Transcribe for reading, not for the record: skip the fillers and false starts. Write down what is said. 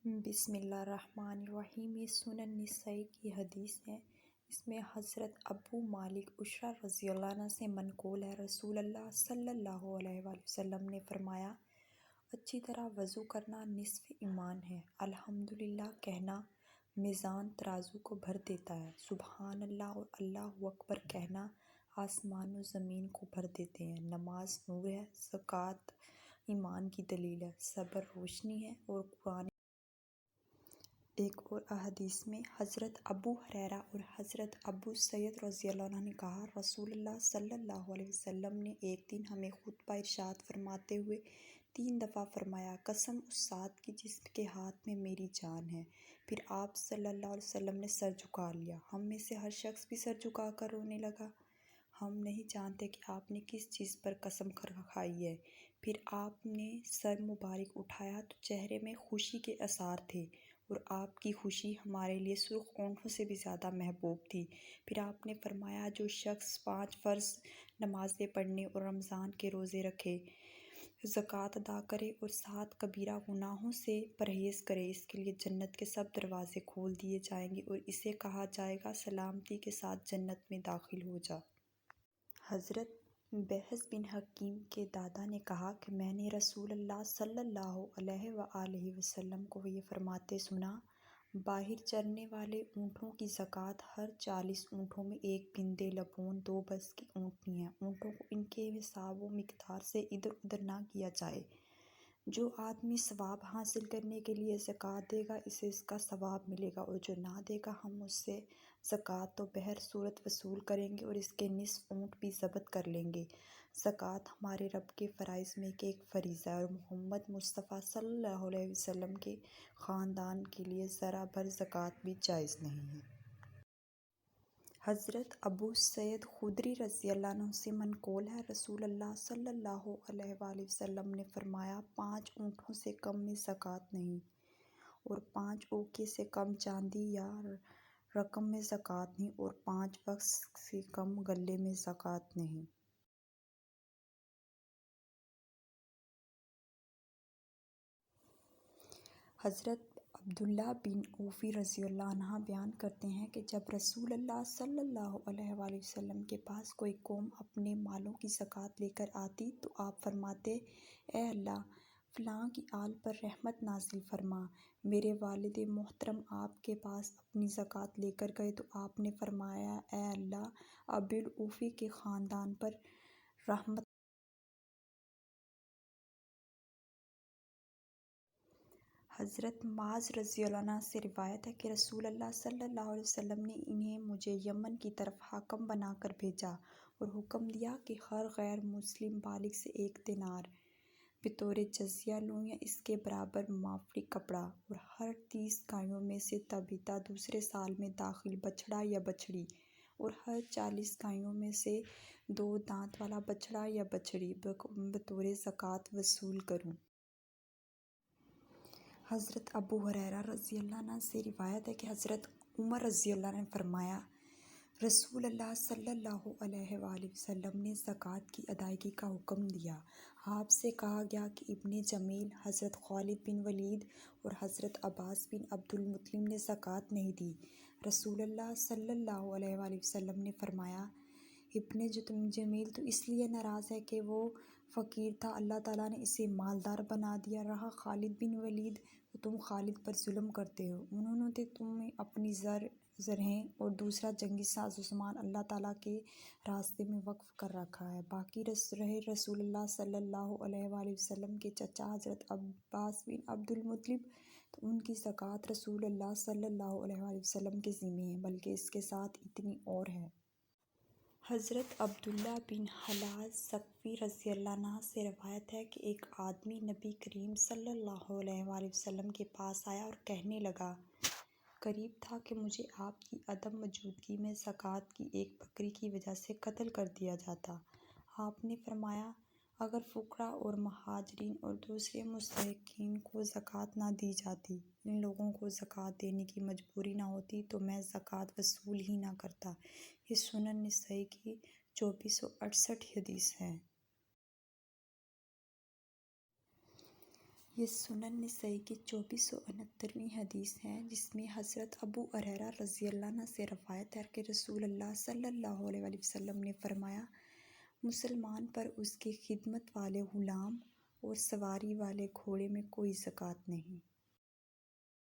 بسم اللہ الرحمن الرحیم۔ یہ سنن نسائی کی حدیث ہے۔ اس میں حضرت ابو مالک عشرہ رضی اللہ عنہ سے منقول ہے، رسول اللہ صلی اللہ علیہ وآلہ وسلم نے فرمایا، اچھی طرح وضو کرنا نصف ایمان ہے۔ الحمدللہ کہنا میزان ترازو کو بھر دیتا ہے۔ سبحان اللہ اور اللہ اکبر کہنا آسمان و زمین کو بھر دیتے ہیں۔ نماز نور ہے، زکوٰۃ ایمان کی دلیل ہے، صبر روشنی ہے اور قرآن۔ ایک اور احادیث میں حضرت ابو ہریرہ اور حضرت ابو سعید رضی اللہ عنہ نے کہا، رسول اللہ صلی اللہ علیہ وسلم نے ایک دن ہمیں خطبہ ارشاد فرماتے ہوئے 3 دفعہ فرمایا، قسم اس ذات کی جس کے ہاتھ میں میری جان ہے۔ پھر آپ صلی اللہ علیہ وسلم نے سر جھکا لیا۔ ہم میں سے ہر شخص بھی سر جھکا کر رونے لگا۔ ہم نہیں جانتے کہ آپ نے کس چیز پر قسم کھائی ہے۔ پھر آپ نے سر مبارک اٹھایا تو چہرے میں خوشی کے آثار تھے اور آپ کی خوشی ہمارے لیے سرخ ہونٹوں سے بھی زیادہ محبوب تھی۔ پھر آپ نے فرمایا، جو شخص 5 فرض نمازیں پڑھنے اور رمضان کے روزے رکھے، زکوٰۃ ادا کرے اور 7 کبیرہ گناہوں سے پرہیز کرے، اس کے لیے جنت کے سب دروازے کھول دیے جائیں گے اور اسے کہا جائے گا سلامتی کے ساتھ جنت میں داخل ہو جا۔ حضرت بہز بن حکیم کے دادا نے کہا کہ میں نے رسول اللہ صلی اللہ علیہ وآلہ وسلم کو یہ فرماتے سنا، باہر چرنے والے اونٹوں کی زکوٰۃ ہر 40 اونٹوں میں 1 بنت لبون 2 برس کی اونٹنی ہے۔ اونٹوں کو ان کے حساب و مقدار سے ادھر ادھر نہ کیا جائے۔ جو آدمی ثواب حاصل کرنے کے لیے زکوٰۃ دے گا اسے اس کا ثواب ملے گا، اور جو نہ دے گا ہم اس سے زکوٰۃ تو بہر صورت وصول کریں گے اور اس کے نصف اونٹ بھی ضبط کر لیں گے۔ زکوٰۃ ہمارے رب کے فرائض میں ایک فریضہ ہے اور محمد مصطفیٰ صلی اللہ علیہ وسلم کے خاندان کے لیے ذرہ بھر زکوٰۃ بھی جائز نہیں ہے۔ حضرت ابو سعید خدری رضی اللہ عنہ سے منقول ہے، رسول اللہ صلی اللہ علیہ وآلہ وسلم نے فرمایا، 5 اونٹوں سے کم میں زکوٰۃ نہیں اور 5 اوقیہ سے کم چاندی یا رقم میں زکوٰۃ نہیں اور 5 وسق سے کم غلے میں زکوٰۃ نہیں۔ حضرت عبداللہ بن اوفی رضی اللہ عنہ بیان کرتے ہیں کہ جب رسول اللہ صلی اللہ علیہ وآلہ وسلم کے پاس کوئی قوم اپنے مالوں کی زکوٰۃ لے کر آتی تو آپ فرماتے، اے اللہ، فلاں کی آل پر رحمت نازل فرما۔ میرے والد محترم آپ کے پاس اپنی زکوٰۃ لے کر گئے تو آپ نے فرمایا، اے اللہ، ابی اوفی کے خاندان پر رحمت۔ حضرت معاذ رضی اللہ عنہ سے روایت ہے کہ رسول اللہ صلی اللہ علیہ وسلم نے انہیں مجھے یمن کی طرف حاکم بنا کر بھیجا اور حکم دیا کہ ہر غیر مسلم بالغ سے 1 دینار بطور جزیہ لوں یا اس کے برابر معافی کپڑا، اور ہر 30 گایوں میں سے تابیتہ دوسرے سال میں داخل بچڑا یا بچڑی، اور ہر 40 گایوں میں سے 2 دانت والا بچڑا یا بچڑی بطور زکوٰۃ وصول کروں۔ حضرت ابو ہریرہ رضی اللہ عنہ سے روایت ہے کہ حضرت عمر رضی اللہ عنہ نے فرمایا، رسول اللہ صلی اللہ علیہ وآلہ وسلم نے زکوٰۃ کی ادائیگی کا حکم دیا۔ آپ سے کہا گیا کہ ابن جمیل، حضرت خالد بن ولید اور حضرت عباس بن عبد المطلب نے زکوٰۃ نہیں دی۔ رسول اللہ صلی اللہ علیہ وآلہ وسلم نے فرمایا، ابن جمیل تو اس لیے ناراض ہے کہ وہ فقیر تھا، اللہ تعالیٰ نے اسے مالدار بنا دیا۔ رہا خالد بن ولید، تو تم خالد پر ظلم کرتے ہو، انہوں نے تمہیں اپنی زرہیں اور دوسرا جنگی ساز و سامان اللہ تعالیٰ کے راستے میں وقف کر رکھا ہے۔ باقی رہے رسول اللہ صلی اللہ علیہ وآلہ وسلم کے چچا حضرت عباس بن عبد المطلب، تو ان کی زکوٰۃ رسول اللہ صلی اللہ علیہ وآلہ وسلم کے ذمہ ہے، بلکہ اس کے ساتھ اتنی اور ہے۔ حضرت عبداللہ بن حلال ثقفی رضی اللہ عنہ سے روایت ہے کہ ایک آدمی نبی کریم صلی اللہ علیہ وآلہ وسلم کے پاس آیا اور کہنے لگا، قریب تھا کہ مجھے آپ کی عدم موجودگی میں زکوٰۃ کی ایک بکری کی وجہ سے قتل کر دیا جاتا۔ آپ نے فرمایا، اگر فقراء اور مہاجرین اور دوسرے مستحقین کو زکوٰۃ نہ دی جاتی، ان لوگوں کو زکوٰۃ دینے کی مجبوری نہ ہوتی تو میں زکوٰۃ وصول ہی نہ کرتا۔ یہ سنن نسائی کی 2468 حدیث ہے۔ یہ سنن نسائی کی 2469ویں حدیث ہے، جس میں حضرت ابو ہریرہ رضی اللہ عنہ سے روایت ہے کہ رسول اللہ صلی اللہ علیہ وآلہ وسلم نے فرمایا، مسلمان پر اس کے خدمت والے غلام اور سواری والے گھوڑے میں کوئی زکوٰۃ نہیں۔